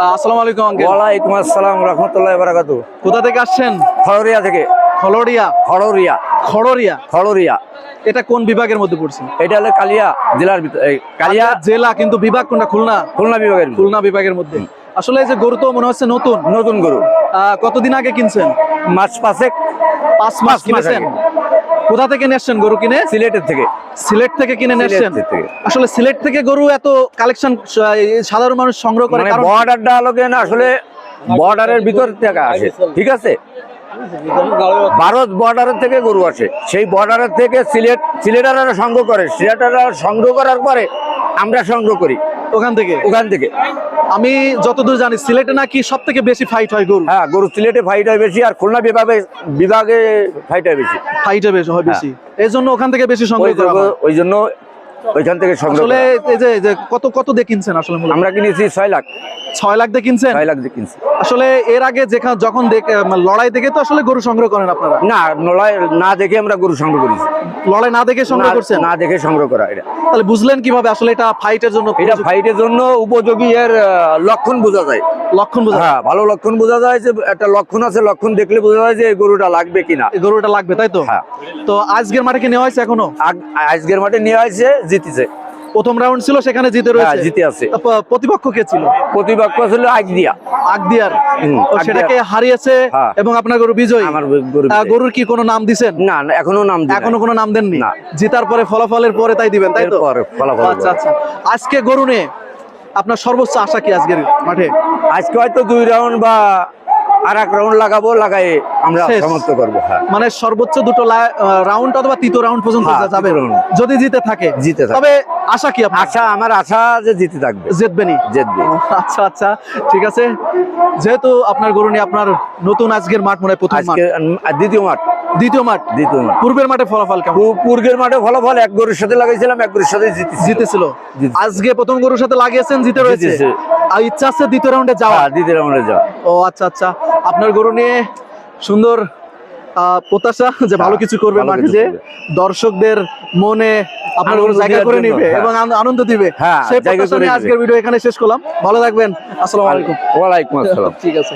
আসসালামু আলাইকুম আঙ্কেল। ওয়ালাইকুম আসসালাম রাহমাতুল্লাহি ওয়া বারাকাতুহু। কোথা থেকে আসছেন? খড়রিয়া থেকে। খলড়িয়া। খড়রিয়া। খড়রিয়া। খড়রিয়া। এটা কোন বিভাগের মধ্যে পড়ছে? এটা হলো কালিয়া জেলার ভিতরে, কালিয়া জেলা, কিন্তু বিভাগ কোনটা? খুলনা। খুলনা বিভাগের ভিতরে। খুলনা বিভাগের মধ্যে। আসলে এই যে গরু তো মনে হচ্ছে নতুন নতুন গরু। কতদিন আগে কিনছেন? মাস পাঁচেক। 5 মাস কিনেছেন। কোথা থেকে নিয়েছেন গরু কিনে? সিলেটের থেকে। সিলেট থেকে কিনে নিয়েছেন। সিলেট থেকে। আসলে সিলেট থেকে গরু এত কালেকশন সাধারণ মানুষ সংগ্রহ করে, মানে কারণ বর্ডারটা আলোকে না, আসলে বর্ডারের ভিতর থেকে আসে, ঠিক আছে? ভারত বর্ডারের থেকে গরু আসে, সেই বর্ডারের থেকে সিলেটাররা সংগ্রহ করে, সিলেটাররা সংগ্রহ করার পরে আমরা সংগ্রহ করি ওখান থেকে। আমি যতদূর জানি সিলেটে নাকি সব থেকে বেশি ফাইট হয় গরু। হ্যাঁ, গরু সিলেটে ফাইট হয় বেশি, আর খুলনা বিভাগে ফাইট হয় বেশি। ফাইটে বেশি হয় বেশি, এই জন্য ওখান থেকে বেশি সংগ্রহ করা হয়। ওই জন্য ওইখান থেকে সংগ্রহ। আসলে এই যে কত দিয়ে কিনছেন? আসলে আমরা কিনেছি 6 লাখ। 6 লাখ দিয়ে কিনছেন? 6 লাখ দিয়ে কিনছি। আসলে এর আগে যখন লড়াই দেখে তো আসলে গরু সংগ্রহ করেন আপনারা? না, লড়াই না দেখে আমরা গরু সংগ্রহ করেছি। লড়াই না দেখে সংগ্রহ করছেন? না দেখে সংগ্রহ করা। এটা তাহলে বুঝলেন কিভাবে আসলে এটা ফাইটের জন্য? এটা ফাইটের জন্য উপযোগী, এর লক্ষণ বোঝা যায়। লক্ষণ বোঝা? হ্যাঁ, ভালো লক্ষণ বোঝা যায়, যে একটা লক্ষণ আছে, লক্ষণ দেখলে বোঝা যায় যে এই গরুটা লাগবে কিনা। এই গরুটা লাগবে, তাই তো? হ্যাঁ। তো আজকের মাঠে কি নেওয়া হয়েছে এখনো? আজকের মাঠে নিয়ে আসছে, জিতেছে। প্রথম রাউন্ড ছিল, সেখানে জিতে রয়েছে। জিতে আছে। প্রতিপক্ষ কে ছিল? প্রতিপক্ষ ছিল আগদিয়ার। সেটাকে হারিয়েছে এবং আপনার গরু বিজয়ী। আমার গরুর কি কোনো নাম দিবেন? না, এখনো কোনো নাম দেননি। না। জিতার পরে, ফলাফলের পরে তাই দিবেন, তাই তো? আচ্ছা আচ্ছা। আজকে গরু নিয়ে আপনার সর্বোচ্চ আশা কি আজকের মাঠে? আজকে হয়তো 2 রাউন্ড বা আর 1 রাউন্ড লাগাই আমরা সমাপ্ত করবো। মানে সর্বোচ্চ 2টো রাউন্ড অথবা 3য় রাউন্ড পর্যন্ত যাবে যদি জিতে থাকে। তবে আশা কি আপনার? আমার আশা যে জিতে থাকবে, জিতবে। আচ্ছা আচ্ছা, ঠিক আছে। যেহেতু আপনার গরু নিয়ে আপনার নতুন আজকের মাঠ মনে হয় প্রথম মাঠ? দ্বিতীয় মাঠ। পূর্বের মাঠে ফলাফল কেমন? পূর্বের মাঠে ফলাফল এক গরুর সাথে লাগাইছিলাম, এক গরুর সাথে জিতেছিল। আজকে প্রথম গরুর সাথে লাগিয়েছেন, জিতে রয়েছে। আর ইচ্ছা আছে দ্বিতীয় রাউন্ডে যাওয়া? দ্বিতীয় রাউন্ডে যাওয়া। ও আচ্ছা আচ্ছা। আপনার গরু নিয়ে সুন্দর প্রত্যাশা যে ভালো কিছু করবে, মাঠে যে দর্শকদের মনে আপনার গরু জায়গা করে নেবে এবং আনন্দ দিবে, সেই প্রত্যাশা নিয়ে আজকের ভিডিও এখানে শেষ করলাম। ভালো থাকবেন। আসসালামু আলাইকুম। ওয়ালাইকুম আসসালাম। ঠিক আছে।